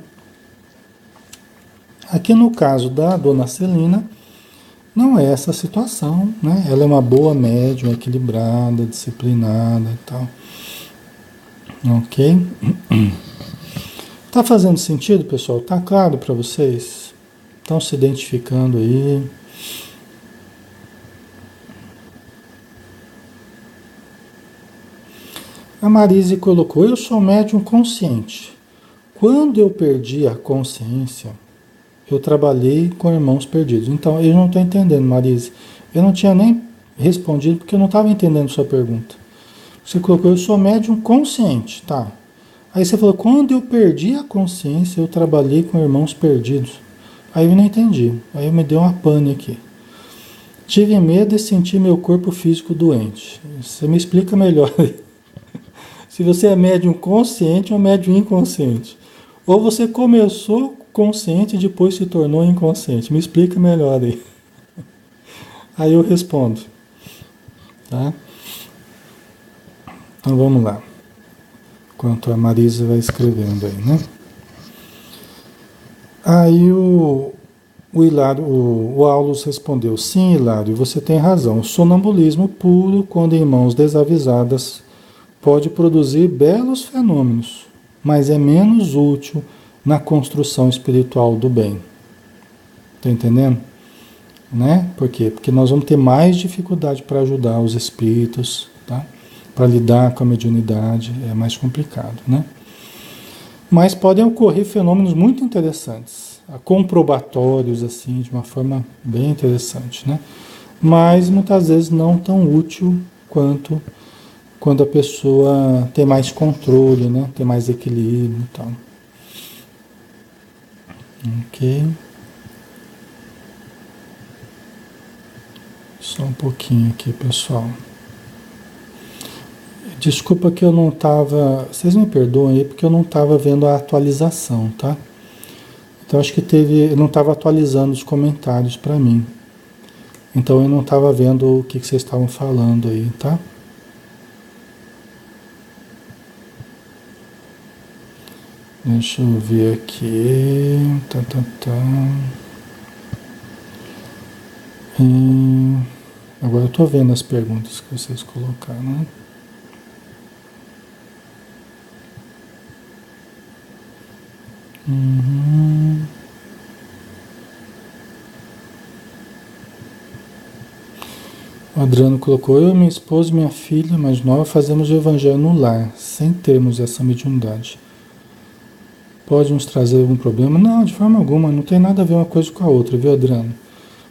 [SPEAKER 1] Aqui no caso da dona Celina, não é essa situação, né? Ela é uma boa médium, equilibrada, disciplinada e tal. Ok? Tá fazendo sentido, pessoal? Tá claro para vocês? Estão se identificando aí? A Marise colocou: eu sou médium consciente. Quando eu perdi a consciência, eu trabalhei com irmãos perdidos. Então, eu não estou entendendo, Marise. Eu não tinha nem respondido porque eu não estava entendendo sua pergunta. Você colocou: eu sou médium consciente, tá? Aí você falou: quando eu perdi a consciência, eu trabalhei com irmãos perdidos. Aí eu não entendi. Aí me deu uma pane aqui. Tive medo e senti meu corpo físico doente. Você me explica melhor. Se você é médium consciente ou médium inconsciente. Ou você começou consciente e depois se tornou inconsciente. Me explica melhor aí. Aí eu respondo. Tá? Então vamos lá. Enquanto a Marisa vai escrevendo aí, né? Aí o Hilário, o Aulus respondeu: sim, Hilário, você tem razão. O sonambulismo puro, quando em mãos desavisadas, pode produzir belos fenômenos, mas é menos útil na construção espiritual do bem. Tá entendendo? Né? Por quê? Porque nós vamos ter mais dificuldade para ajudar os espíritos, tá? Para lidar com a mediunidade, é mais complicado, né? Mas podem ocorrer fenômenos muito interessantes, comprobatórios, assim, de uma forma bem interessante, né? Mas muitas vezes não tão útil quanto quando a pessoa tem mais controle, né? Tem mais equilíbrio e tal. Ok. Só um pouquinho aqui, pessoal. Desculpa que eu não estava... Vocês me perdoem aí porque eu não estava vendo a atualização, tá? Então acho que teve... Eu não estava atualizando os comentários para mim. Então eu não estava vendo o que vocês estavam falando aí, tá? Deixa eu ver aqui. Agora eu estou vendo as perguntas que vocês colocaram, né? Uhum. O Adriano colocou: eu, minha esposa e minha filha mais nova fazemos o evangelho no lar, sem termos essa mediunidade. Pode nos trazer algum problema? Não, de forma alguma, não tem nada a ver uma coisa com a outra, viu, Adriano?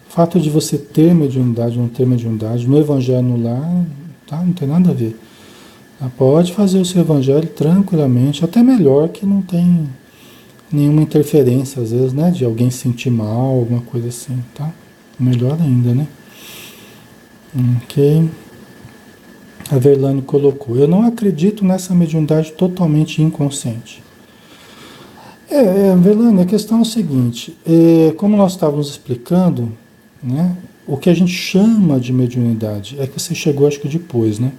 [SPEAKER 1] O fato de você ter mediunidade ou não ter mediunidade no evangelho no lar, tá? Não tem nada a ver. Pode fazer o seu evangelho tranquilamente, até melhor, que não tem nenhuma interferência, às vezes, né? De alguém se sentir mal, alguma coisa assim, tá? Melhor ainda, né? Ok. A Verlane colocou: eu não acredito nessa mediunidade totalmente inconsciente. Verlane, a questão é o seguinte, como nós estávamos explicando, né? O que a gente chama de mediunidade, é que você chegou acho que depois, né?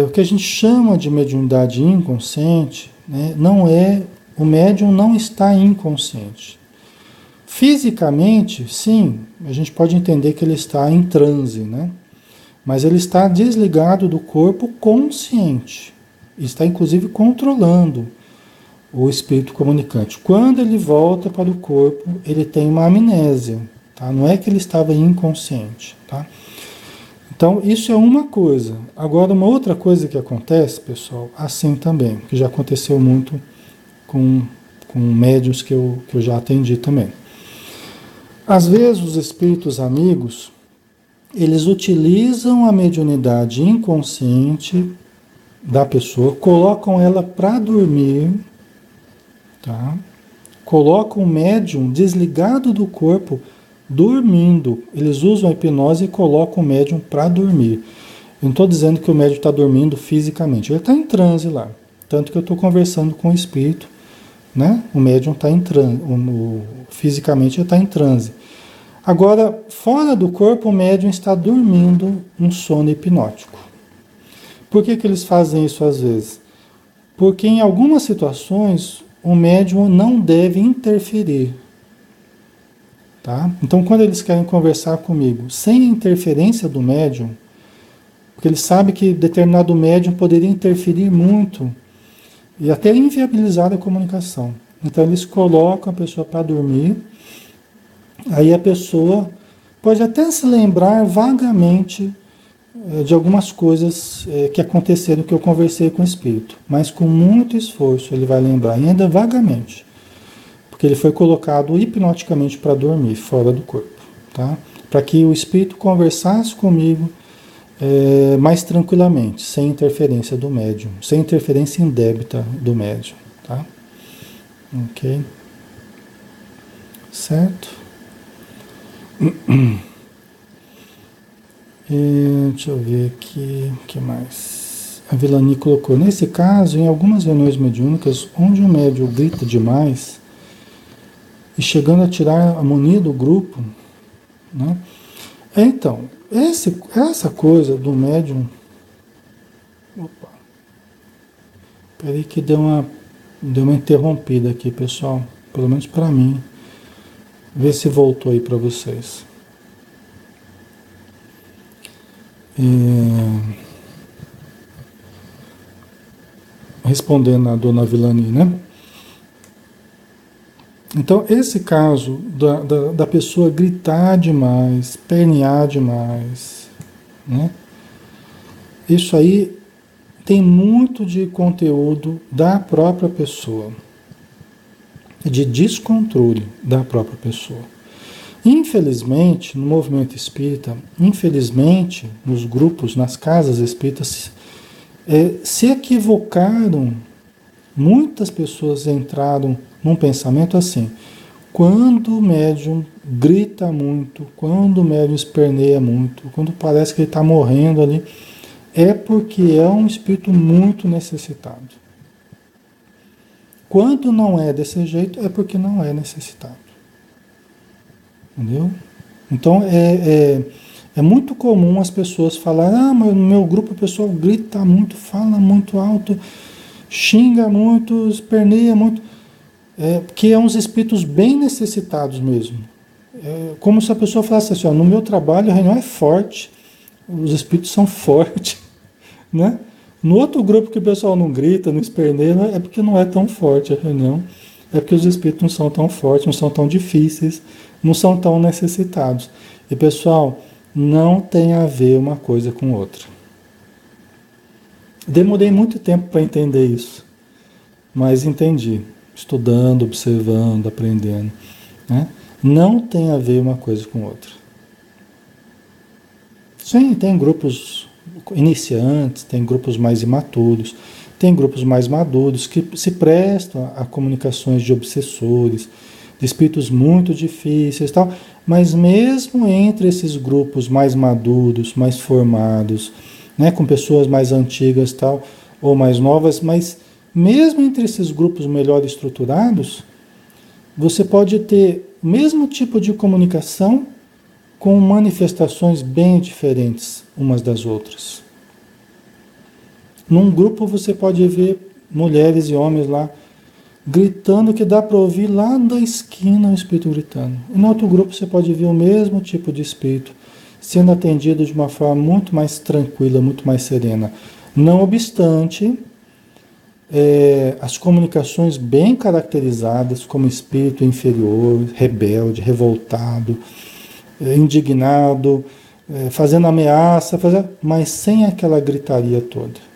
[SPEAKER 1] O que a gente chama de mediunidade inconsciente, né, não é... O médium não está inconsciente. Fisicamente, sim, a gente pode entender que ele está em transe, né? Mas ele está desligado do corpo consciente. Está, inclusive, controlando o espírito comunicante. Quando ele volta para o corpo, ele tem uma amnésia, tá? Não é que ele estava inconsciente, tá? Então, isso é uma coisa. Agora, uma outra coisa que acontece, pessoal, assim também, que já aconteceu muito com médiuns que eu já atendi também. Às vezes, os espíritos amigos, eles utilizam a mediunidade inconsciente da pessoa, colocam ela para dormir, tá? colocam o médium desligado do corpo, dormindo. Eles usam a hipnose e colocam o médium para dormir. Eu não estou dizendo que o médium está dormindo fisicamente, ele está em transe lá. Tanto que eu estou conversando com o espírito, né? O médium está em transe, fisicamente ele está em transe. Agora, fora do corpo, o médium está dormindo um sono hipnótico. Por que que eles fazem isso às vezes? Porque em algumas situações o médium não deve interferir. Tá? Então, quando eles querem conversar comigo sem interferência do médium, porque eles sabem que determinado médium poderia interferir muito e até inviabilizar a comunicação. Então, eles colocam a pessoa para dormir, aí a pessoa pode até se lembrar vagamente de algumas coisas que aconteceram, que eu conversei com o espírito, mas com muito esforço ele vai lembrar, ainda vagamente. Porque ele foi colocado hipnoticamente para dormir, fora do corpo. Tá? Para que o espírito conversasse comigo mais tranquilamente, sem interferência do médium, sem interferência indébita do médium. Tá? Ok? Certo? Deixa eu ver aqui, o que mais? A Vilani colocou, nesse caso, em algumas reuniões mediúnicas, onde o médium grita demais, e chegando a tirar a harmonia do grupo, né? Então, essa coisa do médium... Opa! Peraí que deu uma interrompida aqui, pessoal. Pelo menos para mim. Vê se voltou aí para vocês. Respondendo a dona Vilani, né? Então, esse caso da pessoa gritar demais, pernear demais, né? Isso aí tem muito de conteúdo da própria pessoa, de descontrole da própria pessoa. Infelizmente, no movimento espírita, infelizmente, nos grupos, nas casas espíritas, se equivocaram. Muitas pessoas entraram num pensamento assim: quando o médium grita muito, quando o médium esperneia muito, quando parece que ele está morrendo ali, é porque é um espírito muito necessitado. Quando não é desse jeito, é porque não é necessitado. Entendeu? Então é muito comum as pessoas falarem: ah, mas no meu grupo o pessoal grita muito, fala muito alto, xinga muito, esperneia muito, que é uns espíritos bem necessitados mesmo. Como se a pessoa falasse assim: ó, no meu trabalho a reunião é forte, os espíritos são fortes, né? No outro grupo que o pessoal não grita, não esperneia, é porque não é tão forte a reunião, é porque os espíritos não são tão fortes, não são tão difíceis, não são tão necessitados. E pessoal, não tem a ver uma coisa com outra. Demorei muito tempo para entender isso, mas entendi, estudando, observando, aprendendo, né? Não tem a ver uma coisa com outra. Sim, tem grupos iniciantes, tem grupos mais imaturos, tem grupos mais maduros que se prestam a comunicações de obsessores, de espíritos muito difíceis e tal, mas mesmo entre esses grupos mais maduros, mais formados, né, com pessoas mais antigas tal, ou mais novas, mas mesmo entre esses grupos melhor estruturados, você pode ter o mesmo tipo de comunicação com manifestações bem diferentes umas das outras. Num grupo você pode ver mulheres e homens lá gritando que dá para ouvir lá da esquina o espírito gritando. E no outro grupo você pode ver o mesmo tipo de espírito sendo atendido de uma forma muito mais tranquila, muito mais serena. Não obstante, as comunicações bem caracterizadas como espírito inferior, rebelde, revoltado, indignado, fazendo ameaça, mas sem aquela gritaria toda.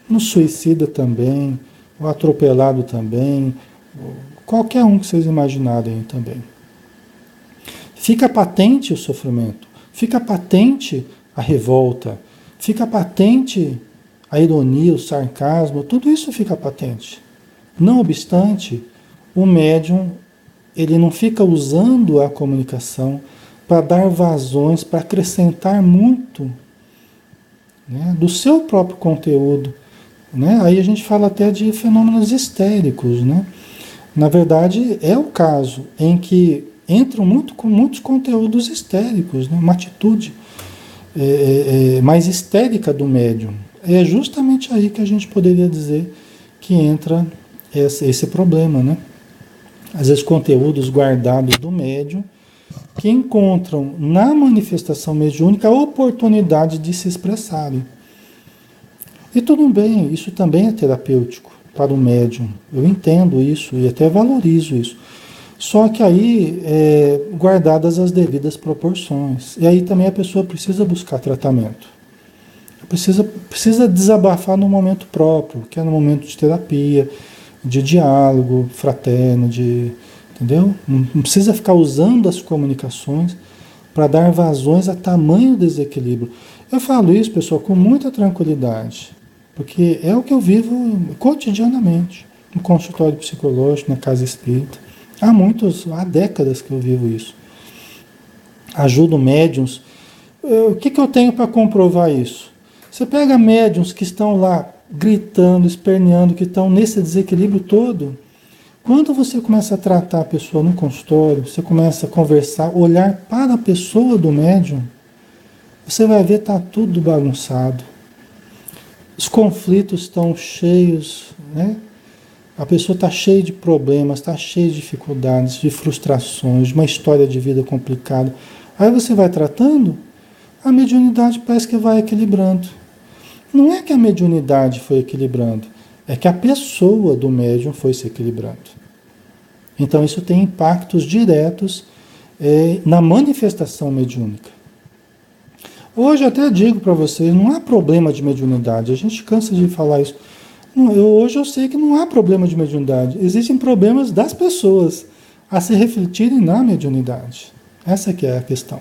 [SPEAKER 1] No suicida também, o atropelado também, qualquer um que vocês imaginarem também. Fica patente o sofrimento, fica patente a revolta, fica patente a ironia, o sarcasmo, tudo isso fica patente. Não obstante, o médium, ele não fica usando a comunicação para dar vazões, para acrescentar muito, né, do seu próprio conteúdo, né? Aí a gente fala até de fenômenos histéricos, né? Na verdade, é o caso em que entram com muitos conteúdos histéricos, né? Uma atitude mais histérica do médium. É justamente aí que a gente poderia dizer que entra esse problema, né? Às vezes conteúdos guardados do médium que encontram na manifestação mediúnica a oportunidade de se expressarem. E tudo bem, isso também é terapêutico para o médium. Eu entendo isso e até valorizo isso. Só que aí, guardadas as devidas proporções. E aí também a pessoa precisa buscar tratamento. Precisa desabafar no momento próprio, que é no momento de terapia, de diálogo fraterno, entendeu? Não precisa ficar usando as comunicações para dar vazões a tamanho desequilíbrio. Eu falo isso, pessoal, com muita tranquilidade, porque é o que eu vivo cotidianamente, no consultório psicológico, na casa espírita. Há décadas que eu vivo isso. Ajudo médiuns. O que eu tenho para comprovar isso? Você pega médiuns que estão lá gritando, esperneando, que estão nesse desequilíbrio todo. Quando você começa a tratar a pessoa no consultório, você começa a conversar, olhar para a pessoa do médium, você vai ver que está tudo bagunçado. Os conflitos estão cheios, né? A pessoa está cheia de problemas, está cheia de dificuldades, de frustrações, de uma história de vida complicada. Aí você vai tratando, a mediunidade parece que vai equilibrando. Não é que a mediunidade foi equilibrando, é que a pessoa do médium foi se equilibrando. Então isso tem impactos diretos na manifestação mediúnica. Hoje eu até digo para vocês, não há problema de mediunidade, a gente cansa de falar isso. Hoje eu sei que não há problema de mediunidade, existem problemas das pessoas a se refletirem na mediunidade. Essa que é a questão,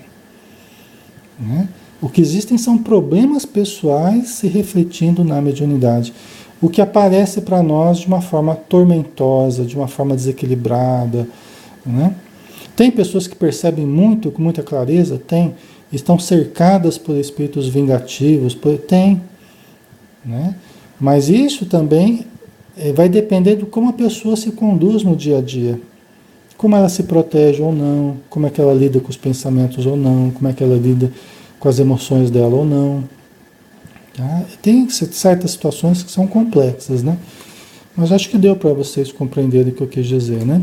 [SPEAKER 1] né? O que existem são problemas pessoais se refletindo na mediunidade. O que aparece para nós de uma forma tormentosa, de uma forma desequilibrada, né? Tem pessoas que percebem muito, com muita clareza, estão cercadas por espíritos vingativos, tem, né? Mas isso também vai depender de como a pessoa se conduz no dia a dia. Como ela se protege ou não, como é que ela lida com os pensamentos ou não, como é que ela lida com as emoções dela ou não. Tá? Tem certas situações que são complexas, né? Mas acho que deu para vocês compreenderem o que eu quis dizer, né?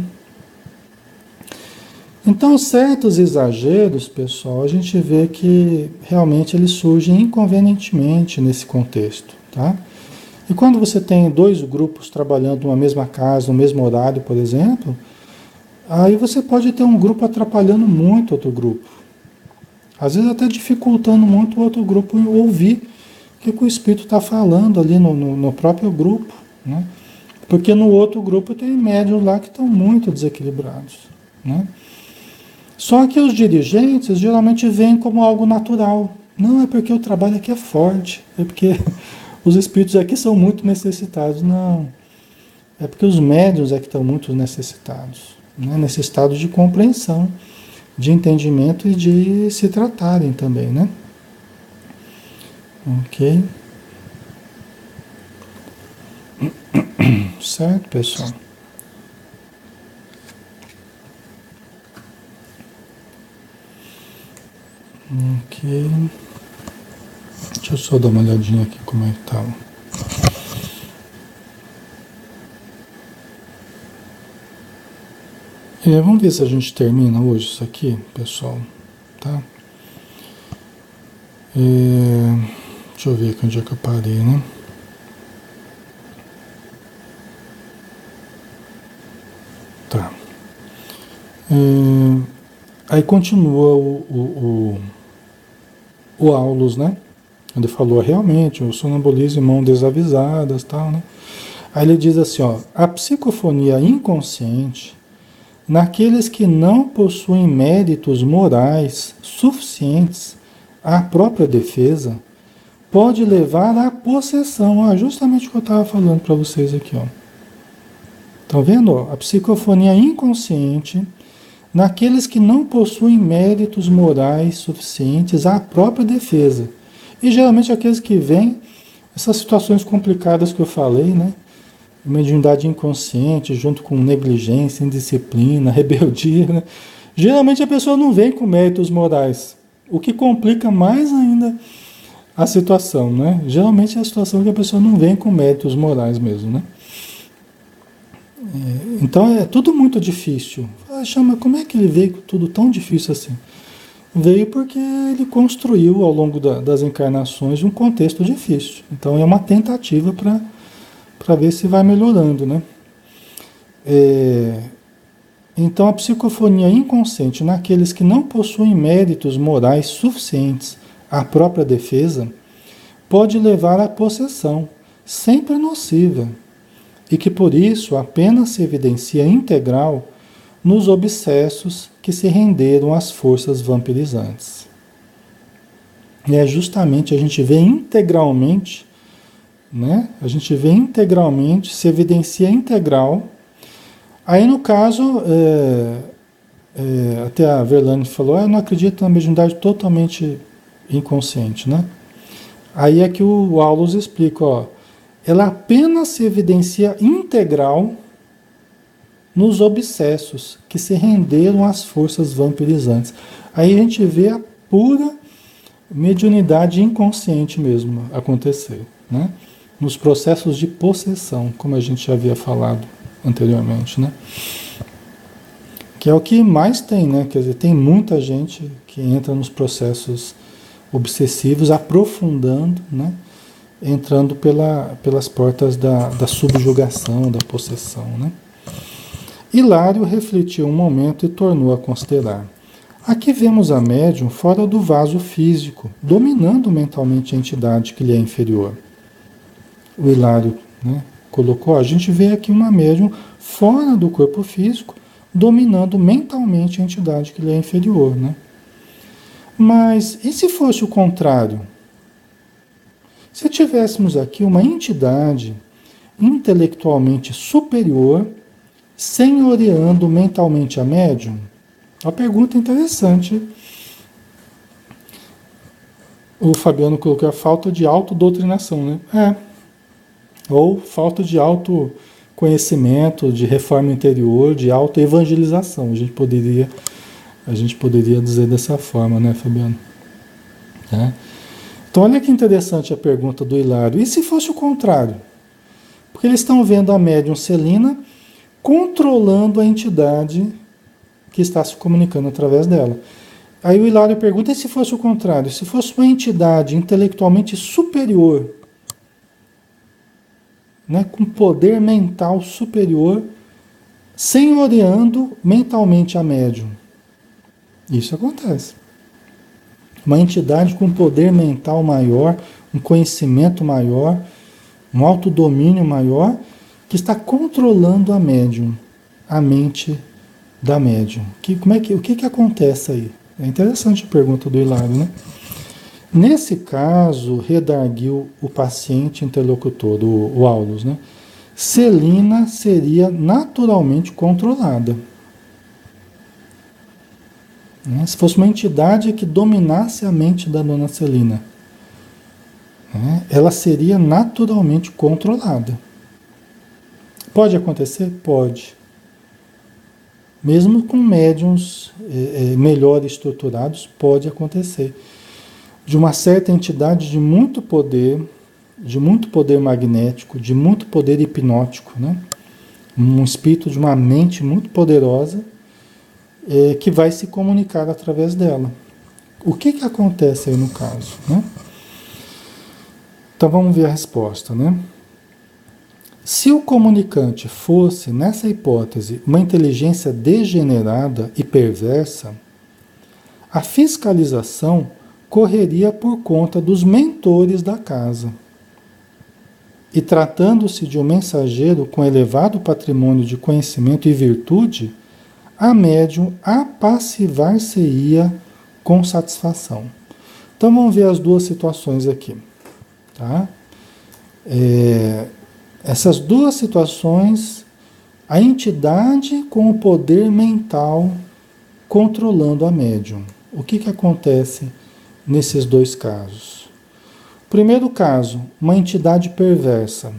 [SPEAKER 1] Então, certos exageros, pessoal, a gente vê que realmente eles surgem inconvenientemente nesse contexto, tá? E quando você tem dois grupos trabalhando numa mesma casa, no mesmo horário, por exemplo, aí você pode ter um grupo atrapalhando muito outro grupo. Às vezes até dificultando muito o outro grupo ouvir o que o espírito está falando ali no próprio grupo, né? Porque no outro grupo tem médiuns lá que estão muito desequilibrados, né? Só que os dirigentes geralmente veem como algo natural. Não é porque o trabalho aqui é forte, é porque os espíritos aqui são muito necessitados. Não, é porque os médiuns é que estão muito necessitados, né? Necessitados de compreensão, de entendimento e de se tratarem também, né? Ok? Certo, pessoal? Ok. Deixa eu só dar uma olhadinha aqui como é que tá. Vamos ver se a gente termina hoje isso aqui, pessoal. Tá? Deixa eu ver aqui onde é que eu parei, né? Tá. Aí continua o Aulus, né? Ele falou realmente, o sonambulismo em mãos desavisadas, tal, né? Aí ele diz assim, ó, a psicofonia inconsciente, naqueles que não possuem méritos morais suficientes à própria defesa, pode levar à possessão. Justamente o que eu estava falando para vocês aqui, ó. Estão vendo? A psicofonia inconsciente naqueles que não possuem méritos morais suficientes à própria defesa. E geralmente aqueles que vêm, essas situações complicadas que eu falei, né? Mediunidade inconsciente, junto com negligência, indisciplina, rebeldia, né? Geralmente a pessoa não vem com méritos morais, o que complica mais ainda a situação, né? Geralmente é a situação que a pessoa não vem com méritos morais mesmo, né? Então é tudo muito difícil. Chama, como é que ele veio com tudo tão difícil assim? Veio porque ele construiu ao longo das encarnações um contexto difícil. Então é uma tentativa para ver se vai melhorando, né? Então a psicofonia inconsciente naqueles que não possuem méritos morais suficientes à própria defesa pode levar à possessão, sempre nociva, e que por isso apenas se evidencia integral nos obsessos que se renderam às forças vampirizantes. E é justamente a gente vê integralmente, né? A gente vê integralmente, se evidencia integral. Aí no caso, até a Verlaine falou, eu não acredito na mediunidade totalmente inconsciente, né? Aí é que o Aulus explica, ó, ela apenas se evidencia integral nos obsessos que se renderam às forças vampirizantes. Aí a gente vê a pura mediunidade inconsciente mesmo acontecer, né? Nos processos de possessão, como a gente já havia falado anteriormente, né? Que é o que mais tem, né? Quer dizer, tem muita gente que entra nos processos obsessivos, aprofundando, né? Entrando pelas portas da subjugação, da possessão, né? Hilário refletiu um momento e tornou a considerar. Aqui vemos a médium fora do vaso físico, dominando mentalmente a entidade que lhe é inferior. O Hilário, né, colocou, a gente vê aqui uma médium fora do corpo físico, dominando mentalmente a entidade que lhe é inferior, né? Mas e se fosse o contrário? Se tivéssemos aqui uma entidade intelectualmente superior, senhoreando mentalmente a médium? Uma pergunta interessante. O Fabiano colocou a falta de autodoutrinação, né? Ou falta de autoconhecimento, de reforma interior, de autoevangelização. A gente poderia dizer dessa forma, né, Fabiano? Então, olha que interessante a pergunta do Hilário. E se fosse o contrário? Porque eles estão vendo a médium Celina controlando a entidade que está se comunicando através dela. Aí o Hilário pergunta, e se fosse o contrário? Se fosse uma entidade intelectualmente superior, né, com poder mental superior, senhoreando mentalmente a médium? Isso acontece. Uma entidade com poder mental maior, um conhecimento maior, um autodomínio maior, que está controlando a médium, a mente da médium. O que acontece aí? É interessante a pergunta do Hilário, né? Nesse caso, redarguiu o paciente interlocutor, o Aulus, né? Celina seria naturalmente controlada. Né? Se fosse uma entidade que dominasse a mente da dona Celina, né? Ela seria naturalmente controlada. Pode acontecer? Pode. Mesmo com médiuns melhor estruturados, pode acontecer. De uma certa entidade de muito poder magnético, de muito poder hipnótico, né? Um espírito de uma mente muito poderosa que vai se comunicar através dela. O que acontece aí no caso, né? Então vamos ver a resposta, né? Se o comunicante fosse, nessa hipótese, uma inteligência degenerada e perversa, a fiscalização correria por conta dos mentores da casa. E tratando-se de um mensageiro com elevado patrimônio de conhecimento e virtude, a médium apassivar-se-ia com satisfação. Então vamos ver as duas situações aqui. Tá? Essas duas situações A entidade com o poder mental controlando a médium. O que acontece nesses dois casos? Primeiro caso, uma entidade perversa,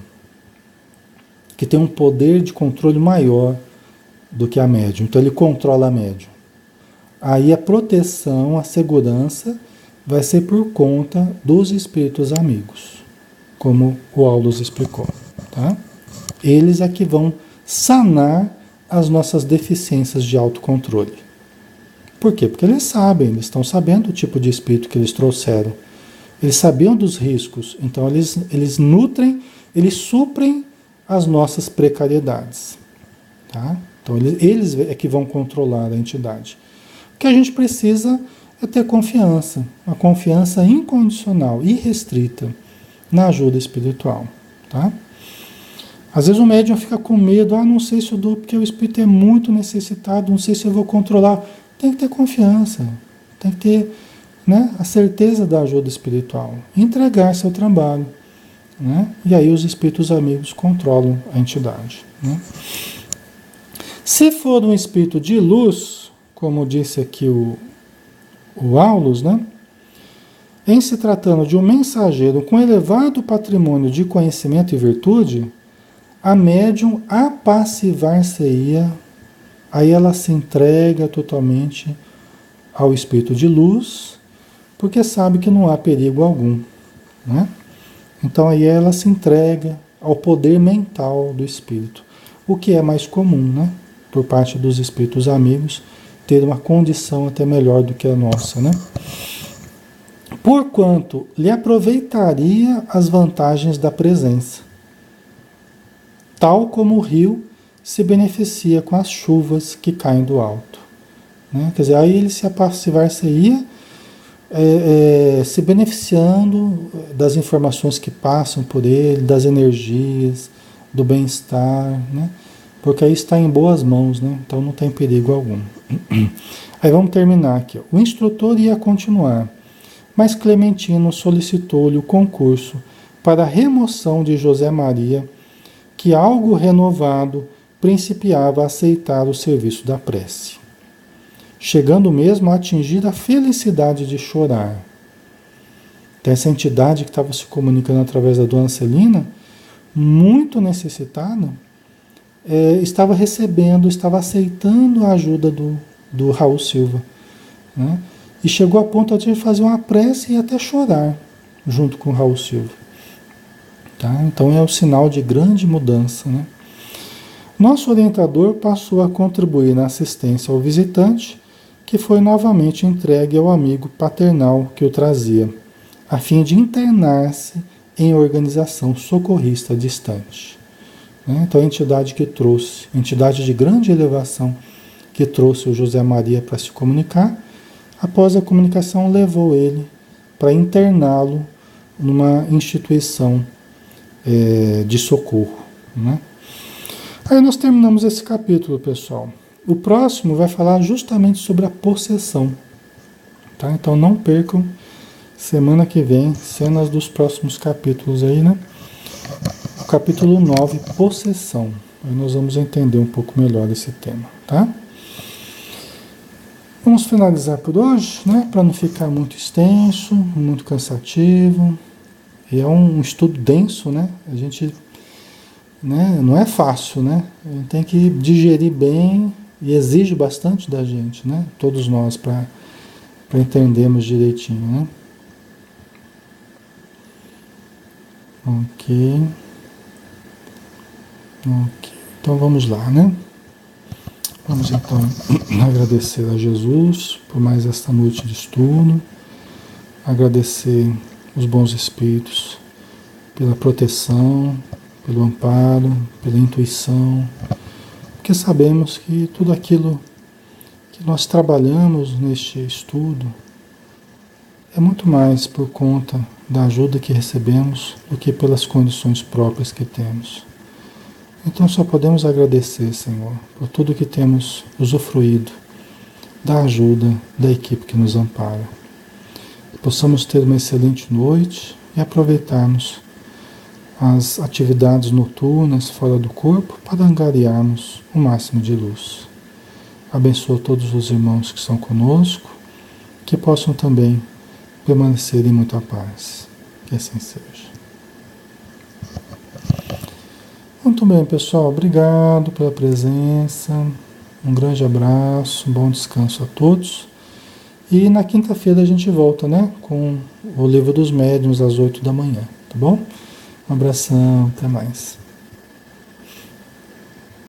[SPEAKER 1] que tem um poder de controle maior do que a médium. Então ele controla a médium. Aí a proteção, a segurança vai ser por conta dos espíritos amigos, como o Aulus explicou, tá? Eles é que vão sanar as nossas deficiências de autocontrole. Por quê? Porque eles sabem, eles estão sabendo o tipo de espírito que eles trouxeram. Eles sabiam dos riscos, então eles nutrem, eles suprem as nossas precariedades, tá? Então eles é que vão controlar a entidade. O que a gente precisa é ter confiança, uma confiança incondicional, irrestrita na ajuda espiritual, tá? Às vezes o médium fica com medo, não sei se eu dou, porque o espírito é muito necessitado, não sei se eu vou controlar. Tem que ter confiança, tem que ter, né, a certeza da ajuda espiritual, entregar seu trabalho, né? E aí os espíritos amigos controlam a entidade, né? Se for um espírito de luz, como disse aqui o Aulus, né? Em se tratando de um mensageiro com elevado patrimônio de conhecimento e virtude, a médium apassivar-se-ia, aí ela se entrega totalmente ao espírito de luz, porque sabe que não há perigo algum, né? Então aí ela se entrega ao poder mental do espírito, o que é mais comum, né? Por parte dos espíritos amigos, ter uma condição até melhor do que a nossa, né? Porquanto lhe aproveitaria as vantagens da presença, tal como o rio se beneficia com as chuvas que caem do alto, né? Quer dizer, aí ele se apassivar-se-ia, se beneficiando das informações que passam por ele, das energias, do bem-estar, né? Porque aí está em boas mãos, né? Então não tem perigo algum. Aí vamos terminar aqui. O instrutor ia continuar, mas Clementino solicitou-lhe o concurso para a remoção de José Maria, que algo renovado principiava a aceitar o serviço da prece, chegando mesmo a atingir a felicidade de chorar. Então, essa entidade que estava se comunicando através da dona Celina, muito necessitada, estava recebendo, estava aceitando a ajuda do Raul Silva, né? E chegou a ponto de fazer uma prece e até chorar junto com o Raul Silva, tá? Então é o sinal de grande mudança, né? Nosso orientador passou a contribuir na assistência ao visitante, que foi novamente entregue ao amigo paternal que o trazia, a fim de internar-se em organização socorrista distante. Então a entidade que trouxe, entidade de grande elevação, que trouxe o José Maria para se comunicar, após a comunicação levou ele para interná-lo numa instituição de socorro, né? Aí nós terminamos esse capítulo, pessoal. O próximo vai falar justamente sobre a possessão, tá? Então não percam, semana que vem, cenas dos próximos capítulos aí, né? O capítulo 9, possessão. Aí nós vamos entender um pouco melhor esse tema, tá? Vamos finalizar por hoje, né? Para não ficar muito extenso, muito cansativo. E é um estudo denso, né? A gente, né? Não é fácil, né? A gente tem que digerir bem e exige bastante da gente, né? Todos nós, para entendermos direitinho, né? Ok. Então vamos lá, né? Vamos então agradecer a Jesus por mais esta noite de estudo, agradecer os bons espíritos pela proteção, pelo amparo, pela intuição, porque sabemos que tudo aquilo que nós trabalhamos neste estudo é muito mais por conta da ajuda que recebemos do que pelas condições próprias que temos. Então só podemos agradecer, Senhor, por tudo que temos usufruído da ajuda da equipe que nos ampara. Possamos ter uma excelente noite e aproveitarmos as atividades noturnas fora do corpo para angariarmos o máximo de luz. Abençoa todos os irmãos que estão conosco, que possam também permanecer em muita paz. Que assim seja. Muito bem, pessoal. Obrigado pela presença. Um grande abraço, um bom descanso a todos. E na quinta-feira a gente volta, né? Com o Livro dos Médiuns às 8 da manhã, tá bom? Um abração, até mais.